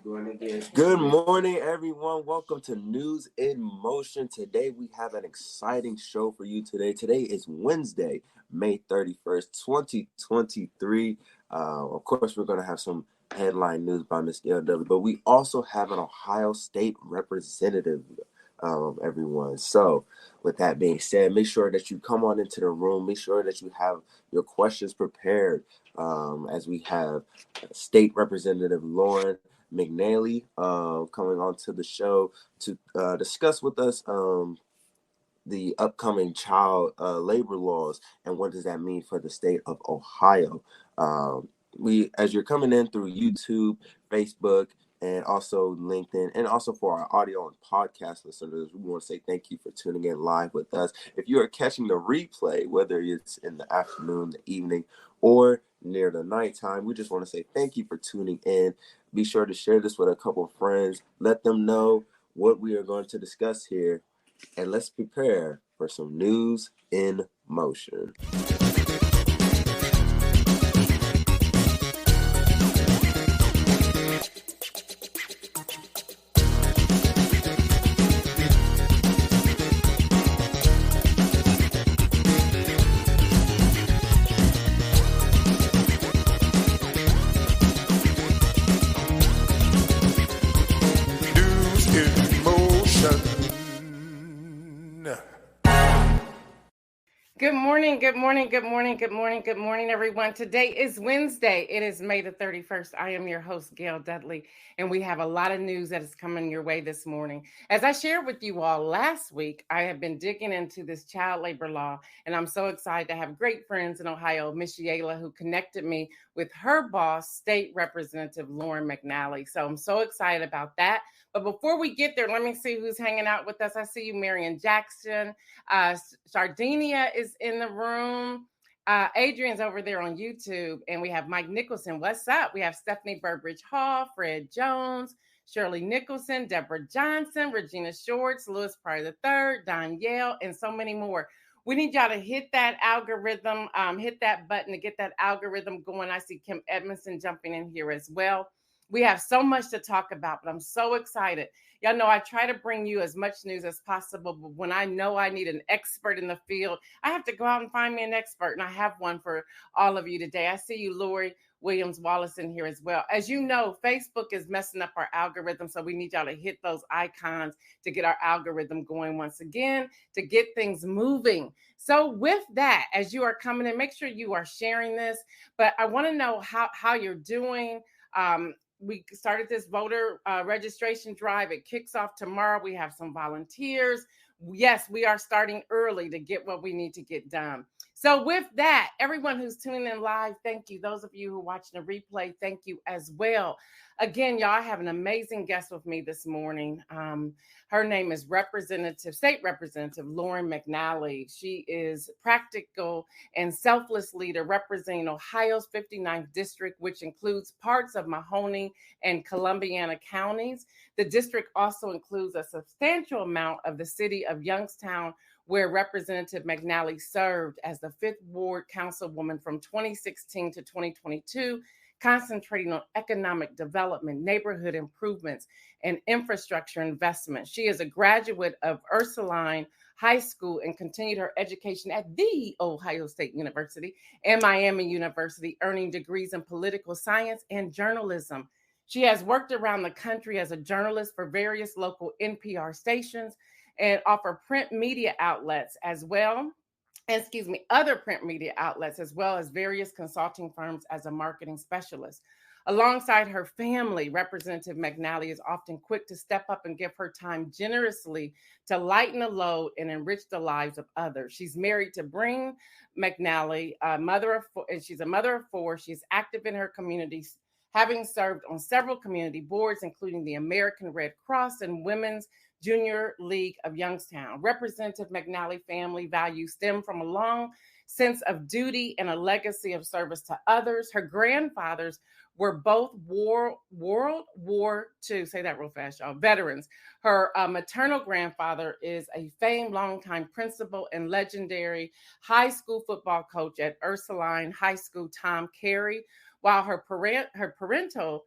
Good morning, everyone. Welcome to News in Motion. Today, we have an exciting show for you today. Today is Wednesday, May 31st, 2023. Of course, we're going to have some headline news by Miss Gail, but we also have an Ohio State representative, everyone. So, with that being said, make sure that you come on into the room. Make sure that you have your questions prepared as we have State Representative Lauren McNally coming on to the show to discuss with us the upcoming child labor laws and what does that mean for the state of Ohio. As you're coming in through YouTube, Facebook, and also LinkedIn, and also for our audio and podcast listeners, we want to say thank you for tuning in live with us. If you are catching the replay, whether it's in the afternoon, the evening, or near the nighttime, we just want to say thank you for tuning in. Be sure to share this with a couple of friends. Let them know what we are going to discuss here. And let's prepare for some news in motion. Good morning, everyone. Today is Wednesday. It is May the 31st. I am your host, Gail Dudley, and we have a lot of news that is coming your way this morning. As I shared with you all last week, I have been digging into this child labor law, and I'm so excited to have great friends in Ohio, Miss Yayla, who connected me with her boss, State Representative Lauren McNally. So I'm so excited about that. But before we get there, let me see who's hanging out with us. I see you, Marion Jackson. Sardinia is in the room. Adrian's over there on YouTube. And we have Mike Nicholson. What's up? We have Stephanie Burbridge Hall, Fred Jones, Shirley Nicholson, Deborah Johnson, Regina Shorts, Louis Pryor III, Don Yale, and so many more. We need y'all to hit that algorithm, hit that button to get that algorithm going. I see Kim Edmondson jumping in here as well. We have so much to talk about, but I'm so excited. Y'all know I try to bring you as much news as possible, but when I know I need an expert in the field, I have to go out and find me an expert, and I have one for all of you today. I see you, Lori Williams-Wallace, in here as well. As you know, Facebook is messing up our algorithm, so we need y'all to hit those icons to get our algorithm going once again, to get things moving. So with that, as you are coming in, make sure you are sharing this, but I want to know how you're doing. We started this voter registration drive. It kicks off tomorrow. We have some volunteers. Yes, we are starting early to get what we need to get done. So with that, everyone who's tuning in live, thank you. Those of you who are watching the replay, thank you as well. Again, y'all, I have an amazing guest with me this morning. Her name is State Representative Lauren McNally. She is practical and selfless leader representing Ohio's 59th district, which includes parts of Mahoney and Columbiana counties. The district also includes a substantial amount of the city of Youngstown, where Representative McNally served as the 5th Ward Councilwoman from 2016 to 2022, concentrating on economic development, neighborhood improvements, and infrastructure investment. She is a graduate of Ursuline High School and continued her education at The Ohio State University and Miami University, earning degrees in political science and journalism. She has worked around the country as a journalist for various local NPR stations and offer print media outlets as well. Other print media outlets, as well as various consulting firms as a marketing specialist. Alongside her family, Representative McNally is often quick to step up and give her time generously to lighten the load and enrich the lives of others. She's married to Breen McNally, and she's a mother of 4. She's active in her community, having served on several community boards, including the American Red Cross and Women's Junior League of Youngstown. Representative McNally family values stem from a long sense of duty and a legacy of service to others. Her grandfathers were both World War II, say that real fast, y'all, veterans. Her maternal grandfather is a famed longtime principal and legendary high school football coach at Ursuline High School, Tom Carey. while her parental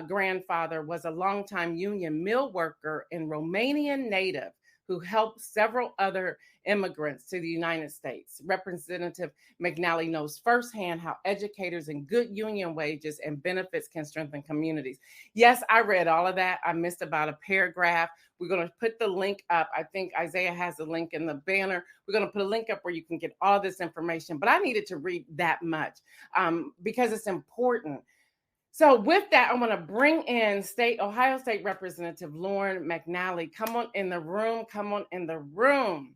grandfather was a longtime union mill worker and Romanian native who helped several other immigrants to the United States. Representative McNally knows firsthand how educators and good union wages and benefits can strengthen communities. Yes, I read all of that. I missed about a paragraph. We're going to put the link up. I think Isaiah has a link in the banner. We're going to put a link up where you can get all this information. But I needed to read that much because it's important. So with that, I want to bring in Ohio State Representative Lauren McNally. Come on in the room. Come on in the room.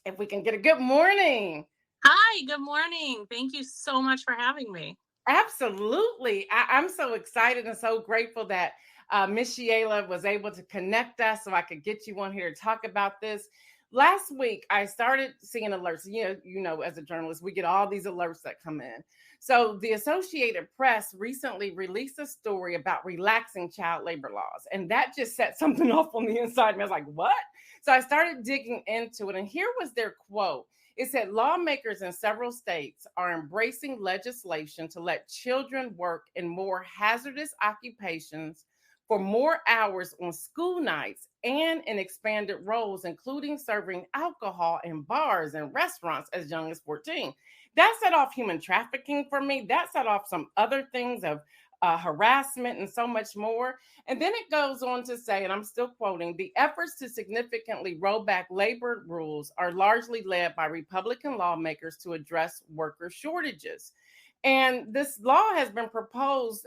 If we can get a good morning. Hi, good morning. Thank you so much for having me. Absolutely. I'm so excited and so grateful that Miss Sheila was able to connect us so I could get you on here to talk about this. Last week, I started seeing alerts. You know, as a journalist, we get all these alerts that come in. So the Associated Press recently released a story about relaxing child labor laws. And that just set something off on the inside of me. I was like, what? So I started digging into it. And here was their quote. It said lawmakers in several states are embracing legislation to let children work in more hazardous occupations for more hours on school nights and in expanded roles, including serving alcohol in bars and restaurants as young as 14. That set off human trafficking for me. That set off some other things of harassment and so much more. And then it goes on to say, and I'm still quoting, the efforts to significantly roll back labor rules are largely led by Republican lawmakers to address worker shortages. And this law has been proposed,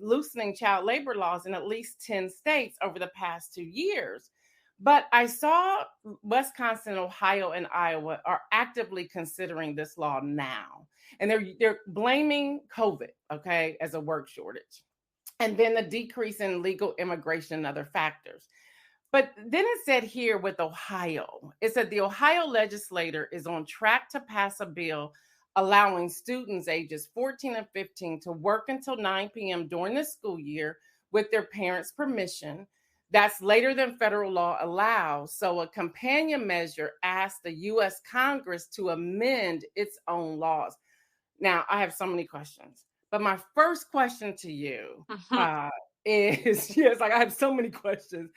loosening child labor laws in at least 10 states over the past 2 years. But I saw Wisconsin, Ohio, and Iowa are actively considering this law now. And they're blaming COVID, okay, as a work shortage. And then the decrease in legal immigration and other factors. But then it said here with Ohio, it said the Ohio legislator is on track to pass a bill allowing students ages 14 and 15 to work until 9 p.m. during the school year with their parents' permission. That's later than federal law allows. So a companion measure asked the U.S. Congress to amend its own laws. Now, I have so many questions, but my first question to you is, yes, like I have so many questions.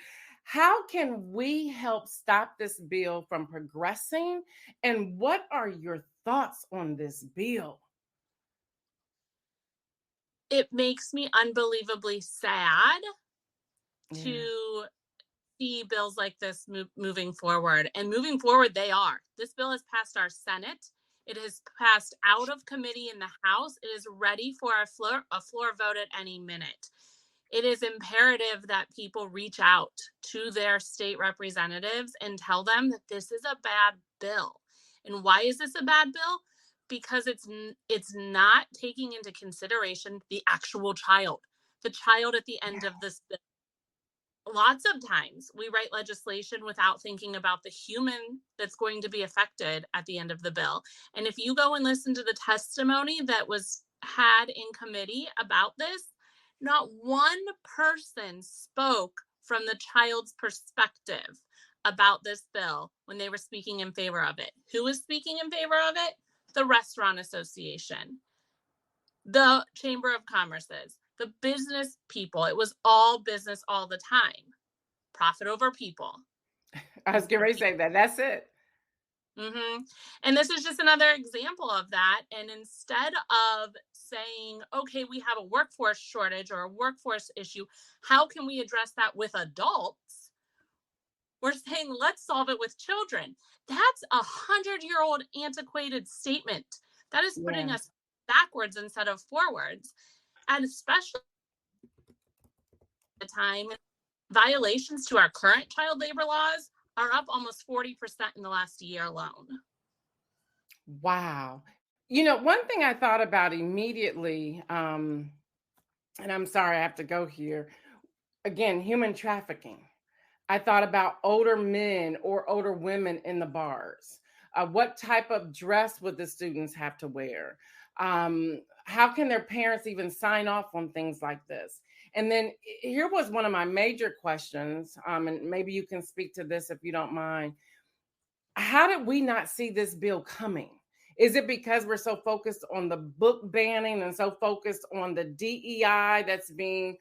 How can we help stop this bill from progressing? And what are your thoughts on this bill? It makes me unbelievably sad to see bills like this moving forward. And moving forward, they are. This bill has passed our Senate. It has passed out of committee in the House. It is ready for a floor vote at any minute. It is imperative that people reach out to their state representatives and tell them that this is a bad bill. And why is this a bad bill? Because it's not taking into consideration the actual child, the child at the end of this bill. Lots of times we write legislation without thinking about the human that's going to be affected at the end of the bill. And if you go and listen to the testimony that was had in committee about this, not one person spoke from the child's perspective about this bill when they were speaking in favor of it. Who was speaking in favor of it? The Restaurant Association, the Chamber of Commerce's, the business people. It was all business all the time. Profit over people. I was getting ready to say that. That's it. Mm-hmm. And this is just another example of that. And instead of saying, okay, we have a workforce shortage or a workforce issue, how can we address that with adults? We're saying, let's solve it with children. That's 100-year-old antiquated statement. That is putting us backwards instead of forwards. And especially at the time, violations to our current child labor laws are up almost 40% in the last year alone. Wow. You know, one thing I thought about immediately, and I'm sorry I have to go here, again, human trafficking. I thought about older men or older women in the bars. What type of dress would the students have to wear? How can their parents even sign off on things like this? And then here was one of my major questions, and maybe you can speak to this if you don't mind. How did we not see this bill coming? Is it because we're so focused on the book banning and so focused on the DEI that's being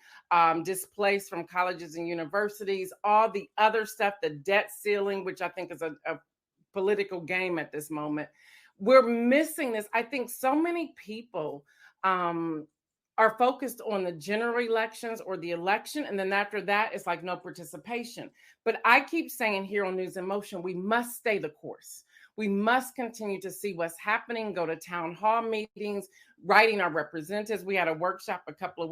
displaced from colleges and universities, all the other stuff, the debt ceiling, which I think is a political game at this moment? We're missing this. I think so many people are focused on the general elections or the election, and then after that, it's like no participation. But I keep saying here on News in Motion, we must stay the course. We must continue to see what's happening, go to town hall meetings, writing our representatives. We had a workshop a couple of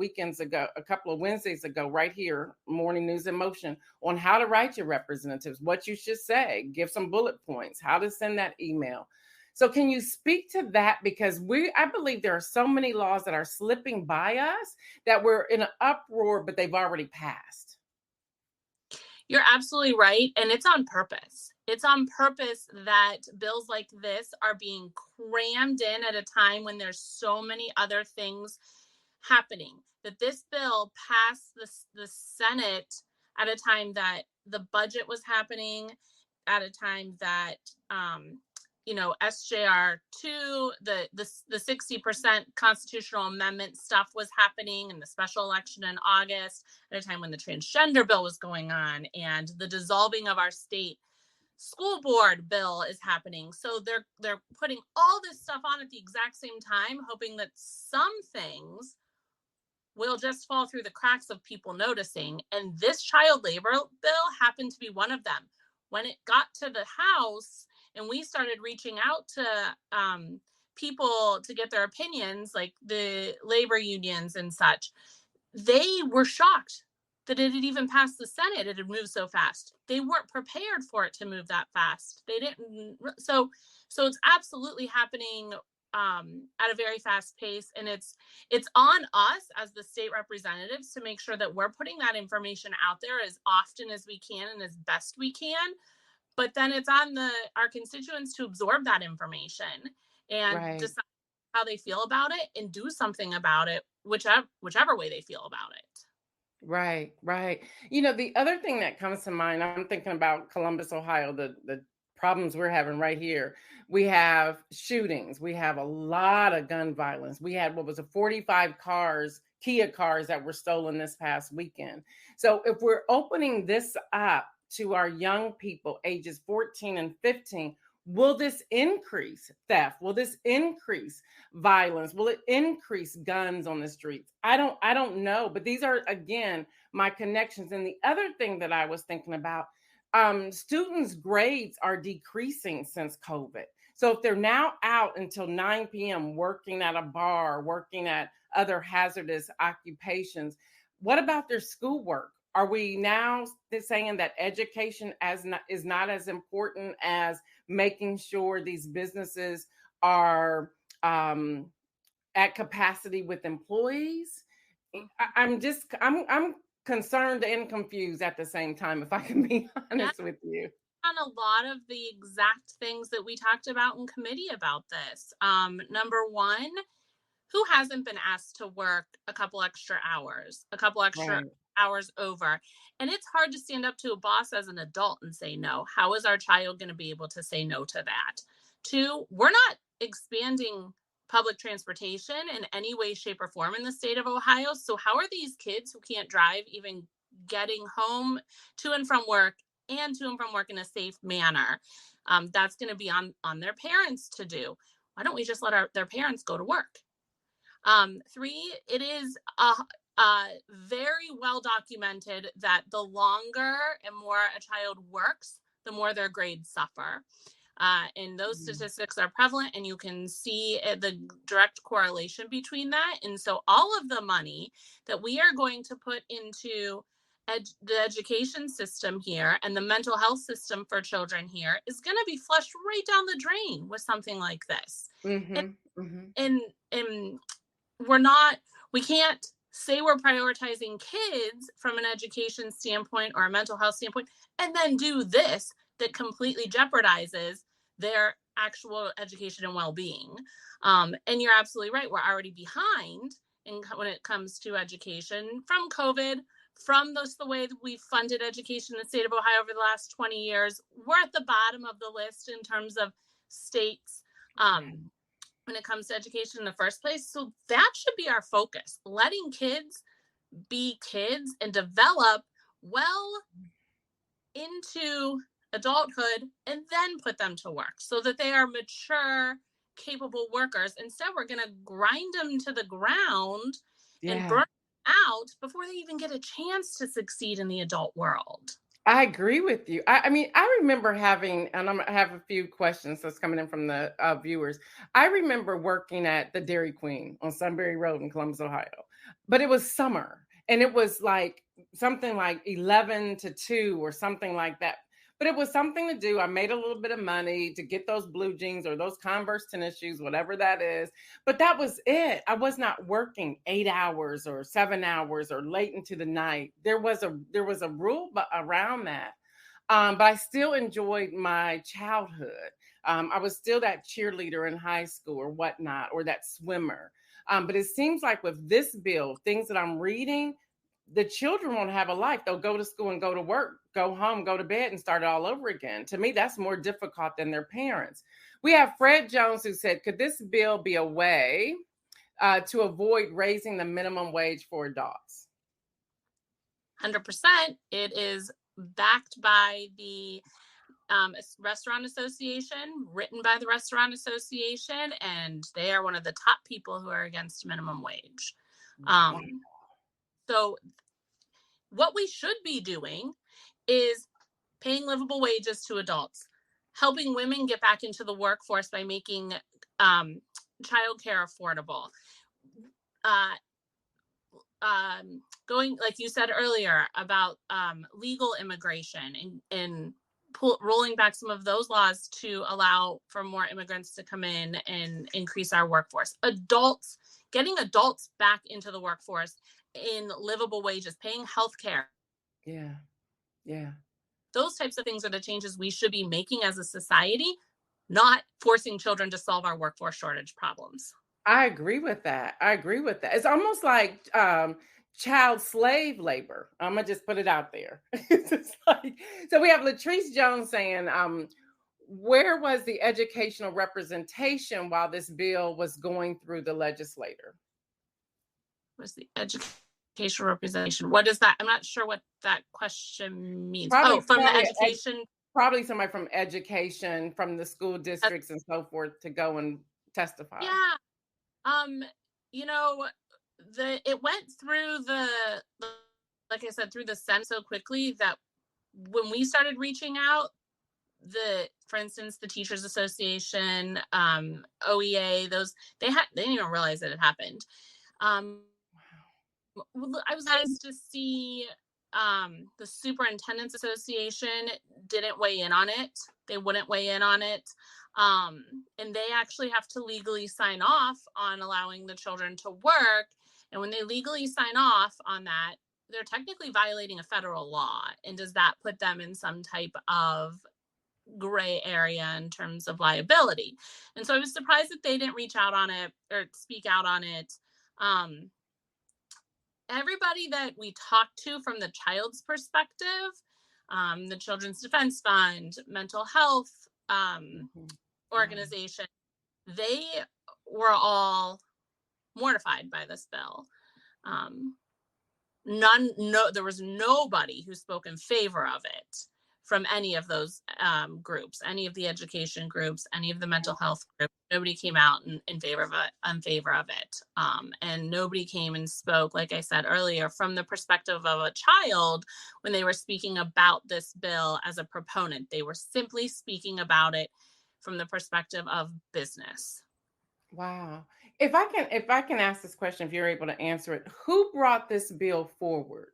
Wednesdays ago, right here, Morning News in Motion, on how to write your representatives, what you should say, give some bullet points, how to send that email. So can you speak to that? Because I believe there are so many laws that are slipping by us that we're in an uproar, but they've already passed. You're absolutely right. And it's on purpose. It's on purpose that bills like this are being crammed in at a time when there's so many other things happening. That this bill passed the Senate at a time that the budget was happening, at a time that SJR 2, the 60% constitutional amendment stuff was happening, and the special election in August, at a time when the transgender bill was going on, and the dissolving of our state school board bill is happening. So they're putting all this stuff on at the exact same time, hoping that some things will just fall through the cracks of people noticing. And this child labor bill happened to be one of them. When it got to the House and we started reaching out to people to get their opinions, like the labor unions and such, they were shocked that it had even passed the Senate. It had moved so fast. They weren't prepared for it to move that fast. They didn't. So it's absolutely happening at a very fast pace, and it's on us as the state representatives to make sure that we're putting that information out there as often as we can and as best we can. But then it's on our constituents to absorb that information and decide how they feel about it and do something about it, whichever way they feel about it. Right. The other thing that comes to mind, I'm thinking about Columbus, Ohio, the problems we're having right here. We have shootings. We have a lot of gun violence. We had, 45 Kia cars that were stolen this past weekend. So if we're opening this up to our young people, ages 14 and 15, will this increase theft? Will this increase violence? Will it increase guns on the streets? I don't know, but these are, again, my connections. And the other thing that I was thinking about, students' grades are decreasing since COVID. So if they're now out until 9 p.m. working at a bar, working at other hazardous occupations, what about their schoolwork? Are we now saying that education is not as important as making sure these businesses are at capacity with employees? I'm concerned and confused at the same time, if I can be honest with you. On a lot of the exact things that we talked about in committee about this. Number one, who hasn't been asked to work a couple extra hours hours over? And it's hard to stand up to a boss as an adult and say no. How is our child going to be able to say no to that? Two, we're not expanding public transportation in any way, shape, or form in the state of Ohio. So how are these kids who can't drive even getting home to and from work in a safe manner? That's going to be on their parents to do. Why don't we just let their parents go to work? Three, it is very well documented that the longer and more a child works, the more their grades suffer. And those statistics are prevalent, and you can see the direct correlation between that. And so all of the money that we are going to put into the education system here and the mental health system for children here is going to be flushed right down the drain with something like this. And we can't say we're prioritizing kids from an education standpoint or a mental health standpoint and then do this that completely jeopardizes their actual education and well-being. And you're absolutely right. We're already behind when it comes to education from COVID, from the way that we've funded education in the state of Ohio over the last 20 years. We're at the bottom of the list in terms of states when it comes to education in the first place. So that should be our focus, letting kids be kids and develop well into adulthood and then put them to work so that they are mature, capable workers. Instead, we're going to grind them to the ground and burn them out before they even get a chance to succeed in the adult world. I agree with you. I mean, I remember having, and I have a few questions that's coming in from the viewers. I remember working at the Dairy Queen on Sunbury Road in Columbus, Ohio, but it was summer and it was like something like 11 to 2 or something like that. But it was something to do. I made a little bit of money to get those blue jeans or those Converse tennis shoes, whatever that is. But that was it. I was not working 8 hours or 7 hours or late into the night. There was a rule around that. But I still enjoyed my childhood. I was still that cheerleader in high school or whatnot, or that swimmer. But it seems like with this bill, things that I'm reading, the children won't have a life. They'll go to school and go to work, go home, go to bed, and start it all over again. To me, that's more difficult than their parents. We have Fred Jones who said, could this bill be a way to avoid raising the minimum wage for adults? 100%. It is backed by the Restaurant Association, written by the Restaurant Association, and they are one of the top people who are against minimum wage. So what we should be doing is paying livable wages to adults, helping women get back into the workforce by making childcare affordable, going, like you said earlier, about legal immigration and rolling back some of those laws to allow for more immigrants to come in and increase our workforce. Getting adults back into the workforce in livable wages, paying healthcare. Yeah. Those types of things are the changes we should be making as a society, not forcing children to solve our workforce shortage problems. I agree with that. It's almost like child slave labor. I'm gonna just put it out there. So we have Latrice Jones saying, where was the educational representation while this bill was going through the legislature? Was the educational representation? What is that? I'm not sure what that question means. From the education. Probably somebody from education, from the school districts and so forth to go and testify. Yeah. It went through like I said, through the Senate so quickly that when we started reaching out, for instance, the Teachers Association, OEA, they didn't even realize that it happened. I was nice to see the Superintendents Association didn't weigh in on it. They wouldn't weigh in on it. And they actually have to legally sign off on allowing the children to work. And when they legally sign off on that, they're technically violating a federal law. And does that put them in some type of gray area in terms of liability? And so I was surprised that they didn't reach out on it or speak out on it. Everybody that we talked to from the child's perspective, the Children's Defense Fund, mental health organization, they were all mortified by this bill. There was nobody who spoke in favor of it from any of those groups, any of the education groups, any of the mental health groups. Nobody came out in favor of it. And nobody came and spoke, like I said earlier, from the perspective of a child when they were speaking about this bill as a proponent. They were simply speaking about it from the perspective of business. Wow. If I can ask this question, if you're able to answer it, who brought this bill forward?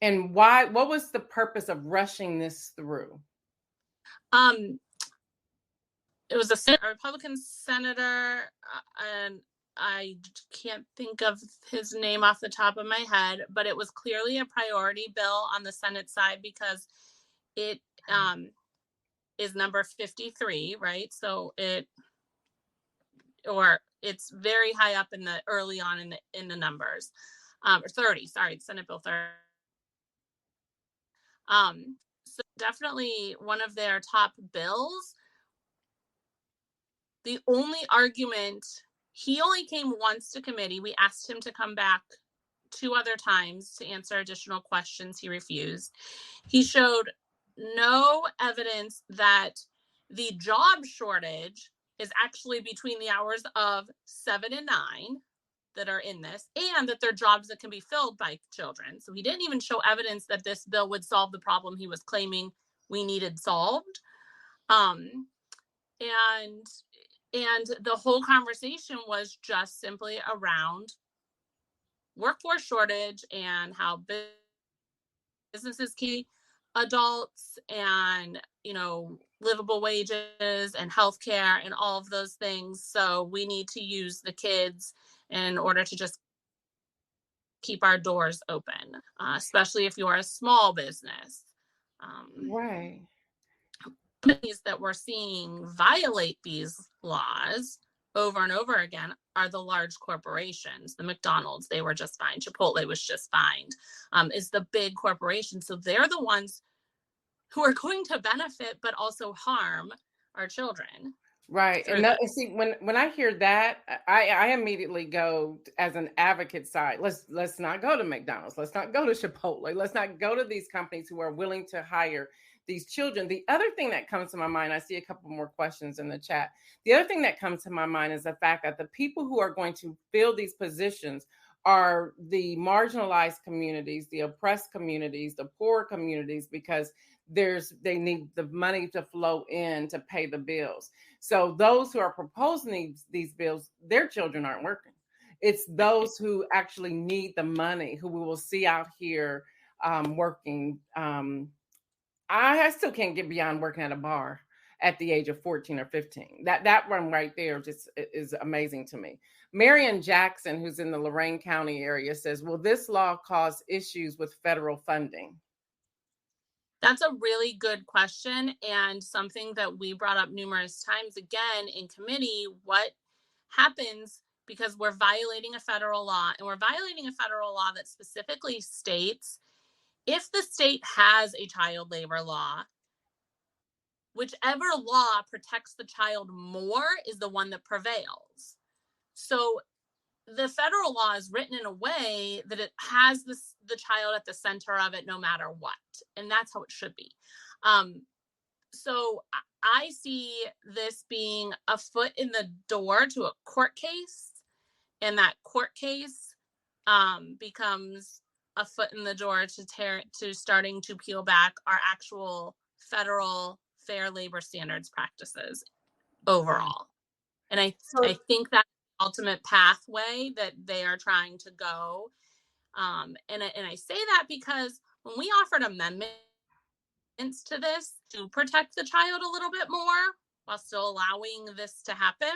And why? What was the purpose of rushing this through? It was a Republican senator, and I can't think of his name off the top of my head, but it was clearly a priority bill on the Senate side because it is number 53, right? So it's very high up in the early on in the numbers, or 30. Sorry, Senate Bill 30. So definitely one of their top bills. The only argument He only came once to committee. We asked him to come back 2 other times to answer additional questions. He refused. He showed no evidence that the job shortage is actually between the hours of 7 and 9 that are in this, and that they're jobs that can be filled by children. So he didn't even show evidence that this bill would solve the problem he was claiming we needed solved. And the whole conversation was just simply around workforce shortage and how businesses keep adults and, livable wages and healthcare and all of those things. So we need to use the kids in order to just keep our doors open, especially if you're a small business. Right. Companies that we're seeing violate these laws over and over again are the large corporations. The McDonald's, they were just fined. Chipotle was just fined. Is the big corporation. So they're the ones who are going to benefit, but also harm our children. Right. And see, when I hear that, I immediately go as an advocate side. Let's not go to McDonald's. Let's not go to Chipotle. Let's not go to these companies who are willing to hire these children. The other thing that comes to my mind, I see a couple more questions in the chat. The other thing that comes to my mind is the fact that the people who are going to fill these positions are the marginalized communities, the oppressed communities, the poor communities, because they need the money to flow in to pay the bills. So those who are proposing these bills, their children aren't working. It's those who actually need the money, who we will see out here working. I still can't get beyond working at a bar at the age of 14 or 15. That one right there just is amazing to me. Marion Jackson, who's in the Lorain County area, says, will this law cause issues with federal funding? That's a really good question, and something that we brought up numerous times again in committee. What happens, because we're violating a federal law, and we're violating a federal law that specifically states if the state has a child labor law, whichever law protects the child more is the one that prevails. So the federal law is written in a way that it has the child at the center of it no matter what. And that's how it should be. So I see this being a foot in the door to a court case. And that court case becomes a foot in the door to starting to peel back our actual federal fair labor standards practices overall. And I think that's the ultimate pathway that they are trying to go. And I say that because when we offered amendments to this to protect the child a little bit more while still allowing this to happen,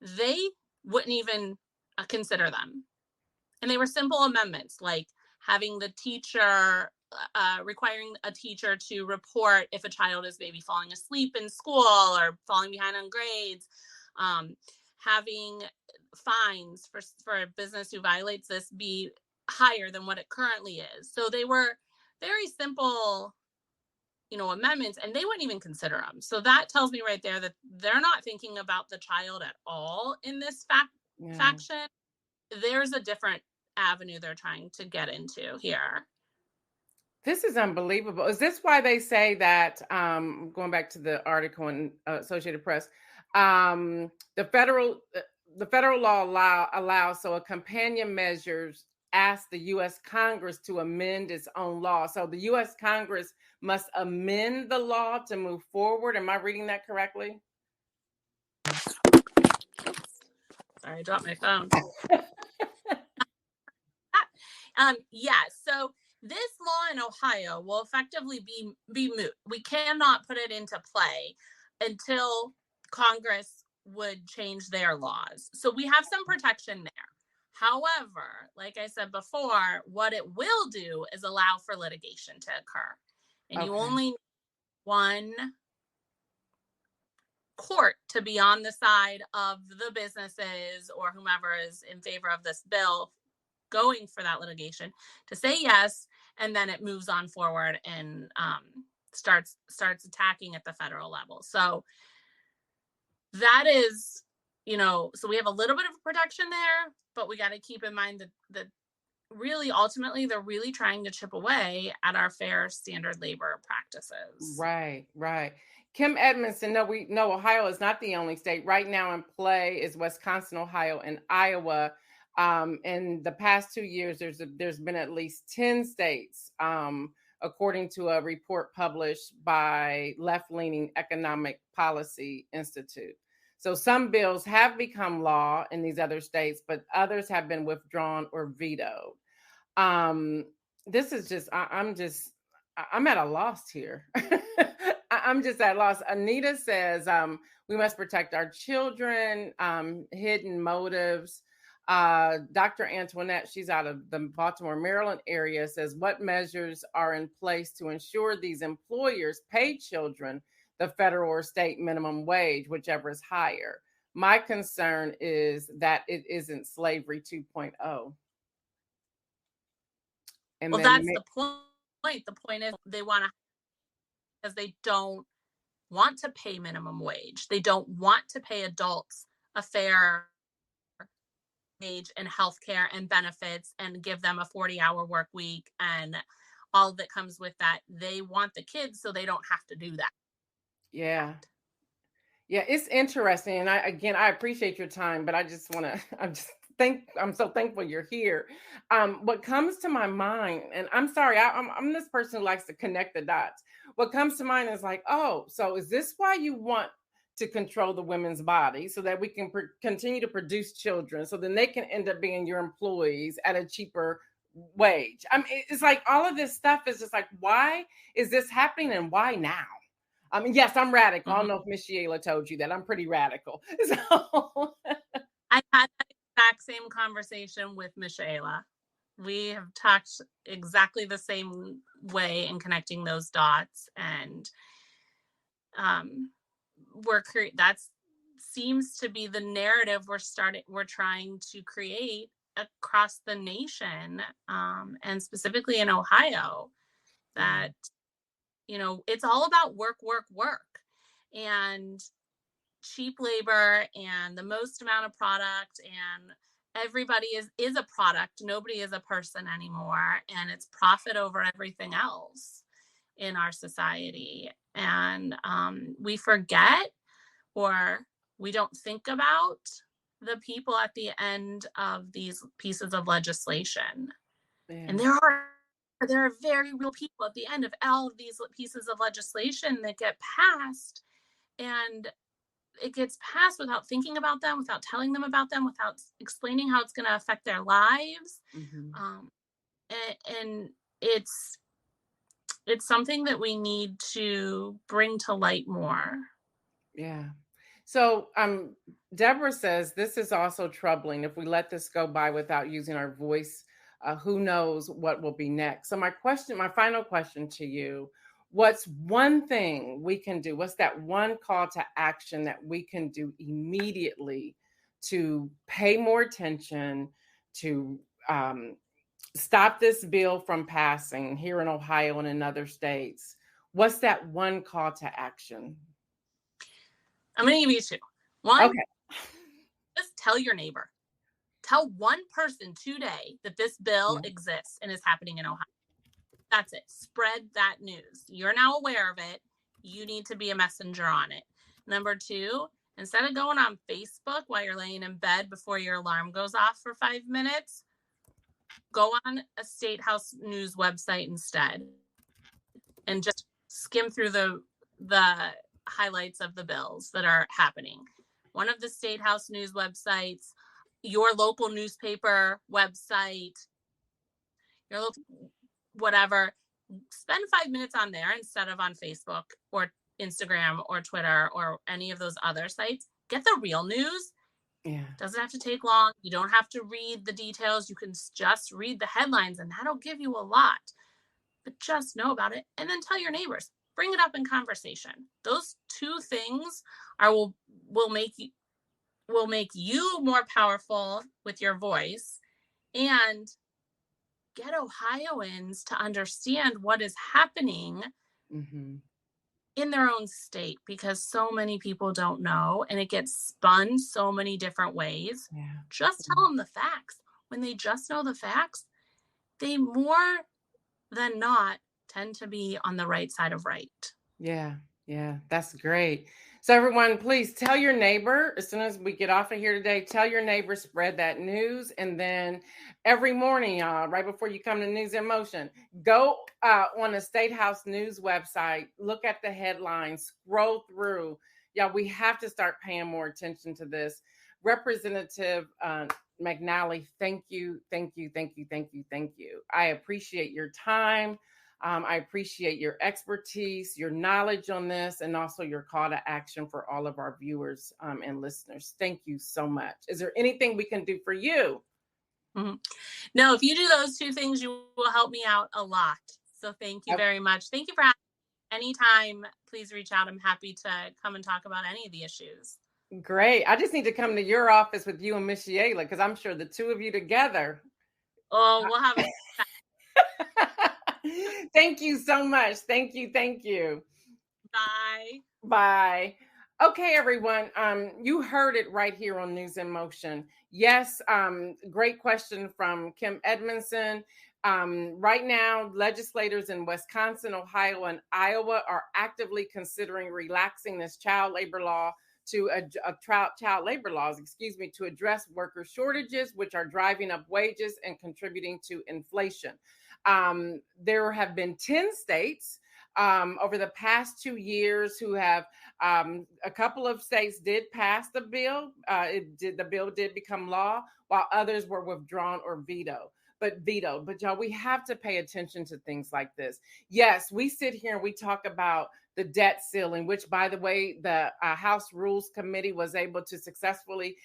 they wouldn't even consider them. And they were simple amendments, like having the teacher, requiring a teacher to report if a child is maybe falling asleep in school or falling behind on grades, having fines for a business who violates this be higher than what it currently is. So they were very simple, amendments, and they wouldn't even consider them. So that tells me right there that they're not thinking about the child at all in this faction. There's a different avenue they're trying to get into here. This is unbelievable. Is this why they say that, going back to the article in Associated Press, the federal law allows, so a companion measures ask the U.S. Congress to amend its own law. So the U.S. Congress must amend the law to move forward. Am I reading that correctly? Sorry, I dropped my phone. Yes. So this law in Ohio will effectively be moot. We cannot put it into play until Congress would change their laws. So we have some protection there. However, like I said before, what it will do is allow for litigation to occur. And you only need one court to be on the side of the businesses or whomever is in favor of this bill going for that litigation to say yes, and then it moves on forward and starts attacking at the federal level. So that is, so we have a little bit of protection there, but we got to keep in mind that really ultimately they're really trying to chip away at our fair standard labor practices. Right. Kim Edmondson, no, we know Ohio is not the only state. Right now in play is Wisconsin, Ohio, and Iowa. In the past 2 years, there's been at least 10 states, according to a report published by left-leaning Economic Policy Institute. So some bills have become law in these other states, but others have been withdrawn or vetoed. This is just, I'm at a loss here. I'm just at a loss. Anita says we must protect our children, hidden motives. Dr. Antoinette, she's out of the Baltimore, Maryland area, says what measures are in place to ensure these employers pay children the federal or state minimum wage, whichever is higher. My concern is that it isn't slavery 2.0. And well, that's the point. The point is they want to, because they don't want to pay minimum wage. They don't want to pay adults a fair wage and healthcare and benefits and give them a 40-hour work week and all that comes with that. They want the kids so they don't have to do that. Yeah, it's interesting. And I appreciate your time, but I'm so thankful you're here. What comes to my mind, and I'm sorry, I'm this person who likes to connect the dots. What comes to mind is like, oh, so is this why you want to control the women's body so that we can continue to produce children so then they can end up being your employees at a cheaper wage? I mean, it's like all of this stuff is just like, why is this happening and why now? I mean, yes, I'm radical. I don't know if Miss Sheila told you that. I'm pretty radical. So I had that exact same conversation with Miss Sheila. We have talked exactly the same way in connecting those dots, and that seems to be the narrative we're trying to create across the nation, and specifically in Ohio, that it's all about work, and cheap labor and the most amount of product, and everybody is a product. Nobody is a person anymore, and it's profit over everything else in our society. And we forget, or we don't think about the people at the end of these pieces of legislation. Yeah. And there are very real people at the end of all of these pieces of legislation that get passed, and it gets passed without thinking about them, without telling them about them, without explaining how it's going to affect their lives. Mm-hmm. And it's something that we need to bring to light more. Yeah. So Deborah says this is also troubling. If we let this go by without using our voice, who knows what will be next? So my final question to you, what's one thing we can do? What's that one call to action that we can do immediately to pay more attention, to stop this bill from passing here in Ohio and in other states? What's that one call to action? I'm going to give you two. One, okay. Just tell your neighbor. Tell one person today that this bill exists and is happening in Ohio. That's it. Spread that news. You're now aware of it. You need to be a messenger on it. Number two, instead of going on Facebook while you're laying in bed before your alarm goes off for 5 minutes, go on a state house news website instead and just skim through the highlights of the bills that are happening. One of the state house news websites, your local newspaper website, your local whatever, spend 5 minutes on there instead of on Facebook or Instagram or Twitter or any of those other sites. Get the real news. Yeah. Doesn't have to take long. You don't have to read the details. You can just read the headlines, and that'll give you a lot. But just know about it and then tell your neighbors. Bring it up in conversation. Those two things will make you more powerful with your voice, and get Ohioans to understand what is happening in their own state, because so many people don't know and it gets spun so many different ways. Yeah. Just tell them the facts. When they just know the facts, they more than not tend to be on the right side of right. Yeah, that's great. So everyone, please tell your neighbor as soon as we get off of here today, tell your neighbor, spread that news. And then every morning, right before you come to News in Motion, go on the State House News website, look at the headlines, scroll through. Yeah, we have to start paying more attention to this. Representative McNally, thank you. I appreciate your time. I appreciate your expertise, your knowledge on this, and also your call to action for all of our viewers and listeners. Thank you so much. Is there anything we can do for you? Mm-hmm. No, if you do those two things, you will help me out a lot. So thank you very much. Thank you for having me. Anytime, please reach out. I'm happy to come and talk about any of the issues. Great. I just need to come to your office with you and Miss Sheila, because I'm sure the two of you together. Oh, we'll have a Thank you so much. Thank you. Bye. Bye. Okay, everyone. You heard it right here on News in Motion. Yes, great question from Kim Edmondson. Right now, legislators in Wisconsin, Ohio, and Iowa are actively considering relaxing this child labor law to child labor laws, to address worker shortages, which are driving up wages and contributing to inflation. There have been 10 states over the past 2 years who have a couple of states did pass the bill. The bill did become law, while others were withdrawn or vetoed. But y'all, we have to pay attention to things like this. Yes, we sit here and we talk about the debt ceiling, which, by the way, the House Rules Committee was able to successfully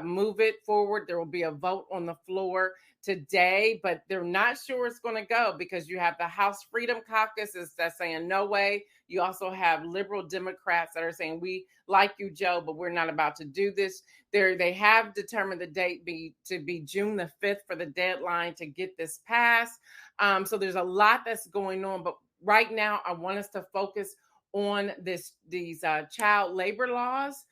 move it forward. There will be a vote on the floor today, but they're not sure it's going to go, because you have the House Freedom Caucus that's saying no way. You also have liberal Democrats that are saying, we like you, Joe, but we're not about to do this. They have determined the date to be June the 5th for the deadline to get this passed. So there's a lot that's going on, but right now I want us to focus on these child labor laws.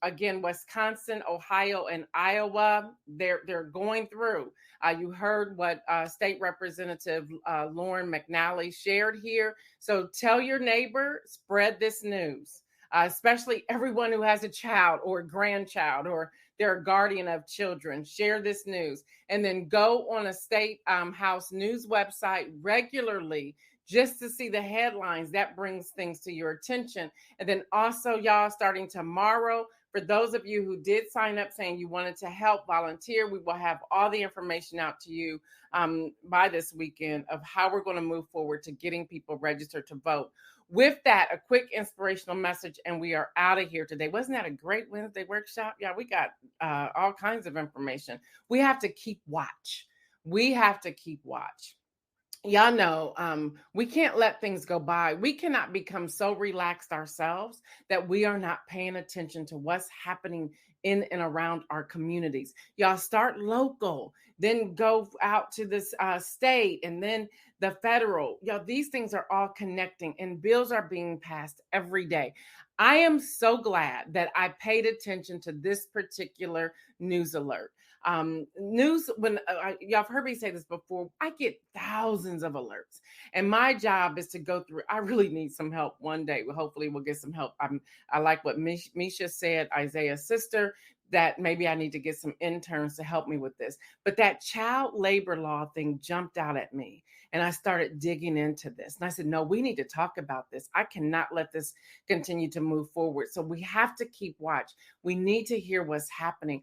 Again, Wisconsin, Ohio, and Iowa, they're going through. You heard what State Representative Lauren McNally shared here. So tell your neighbor, spread this news, especially everyone who has a child or a grandchild or they're a guardian of children. Share this news, and then go on a State House News website regularly just to see the headlines. That brings things to your attention. And then also, y'all, starting tomorrow, for those of you who did sign up saying you wanted to help volunteer, we will have all the information out to you by this weekend of how we're going to move forward to getting people registered to vote. With that, a quick inspirational message, and we are out of here today. Wasn't that a great Wednesday workshop? Yeah, we got all kinds of information. We have to keep watch. Y'all know, we can't let things go by. We cannot become so relaxed ourselves that we are not paying attention to what's happening in and around our communities. Y'all, start local, then go out to this state, and then the federal. Y'all, these things are all connecting, and bills are being passed every day. I am so glad that I paid attention to this particular news alert. News, when y'all have heard me say this before, I get thousands of alerts, and my job is to go through. I really need some help one day. Hopefully we'll get some help. I like what Misha said, Isaiah's sister, that maybe I need to get some interns to help me with this. But that child labor law thing jumped out at me, and I started digging into this. And I said, no, we need to talk about this. I cannot let this continue to move forward. So we have to keep watch. We need to hear what's happening.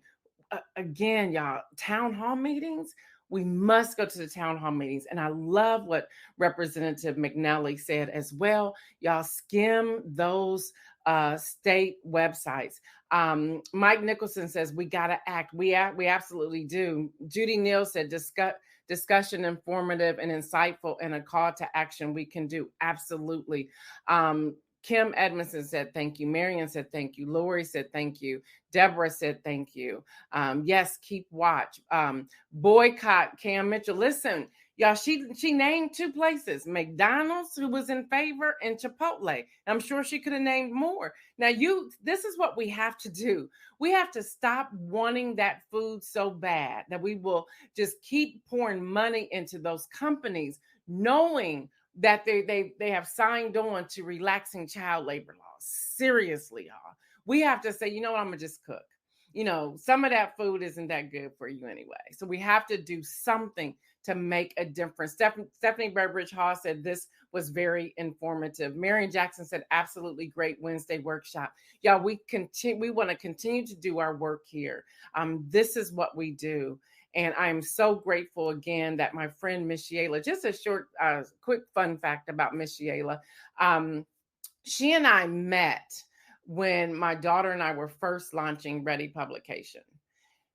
Again, y'all, town hall meetings, we must go to the town hall meetings. And I love what Representative McNally said as well. Y'all, skim those state websites. Mike Nicholson says we got to act. We absolutely do. Judy Neal said discussion, informative and insightful, and a call to action we can do. Absolutely. Kim Edmondson said thank you. Marion said thank you. Lori said thank you. Deborah said thank you. Yes, keep watch. Boycott Cam Mitchell. Listen, Y'all, she named 2 places, McDonald's, who was in favor, and Chipotle. I'm sure she could have named more. Now, this is what we have to do. We have to stop wanting that food so bad that we will just keep pouring money into those companies, knowing that they have signed on to relaxing child labor laws. Seriously, y'all. We have to say, you know what, I'm gonna just cook. Some of that food isn't that good for you anyway. So we have to do something to make a difference. Stephanie Burbridge Hall said this was very informative. Marion Jackson said, absolutely great Wednesday workshop. Y'all, we want to continue to do our work here. This is what we do. And I'm so grateful again that my friend Miss Sheila, just a short, quick fun fact about Miss Sheila. She and I met when my daughter and I were first launching Ready Publication.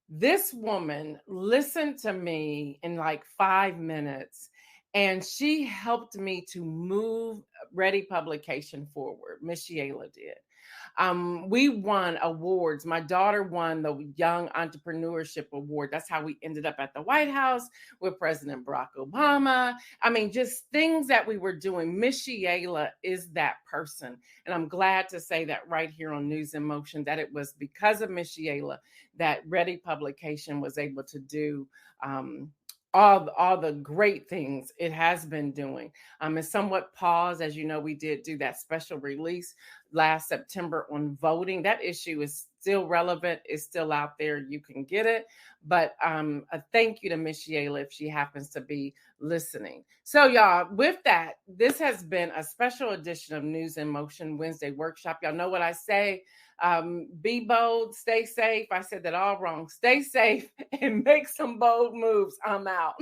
This woman listened to me in like 5 minutes, and she helped me to move Ready Publication forward. Miss Sheila did. We won awards. My daughter won the Young Entrepreneurship Award. That's how we ended up at the White House with President Barack Obama. I mean, just things that we were doing. Miss Sheila is that person. And I'm glad to say that right here on News in Motion, that it was because of Miss Sheila that Ready Publication was able to do all the great things it has been doing. It's somewhat paused. As you know, we did do that special release last September on voting. That issue is still relevant. It's still out there. You can get it. But a thank you to Miss Sheila if she happens to be listening. So y'all, with that, this has been a special edition of News in Motion Wednesday workshop. Y'all know what I say. Be bold, stay safe. I said that all wrong. Stay safe and make some bold moves. I'm out.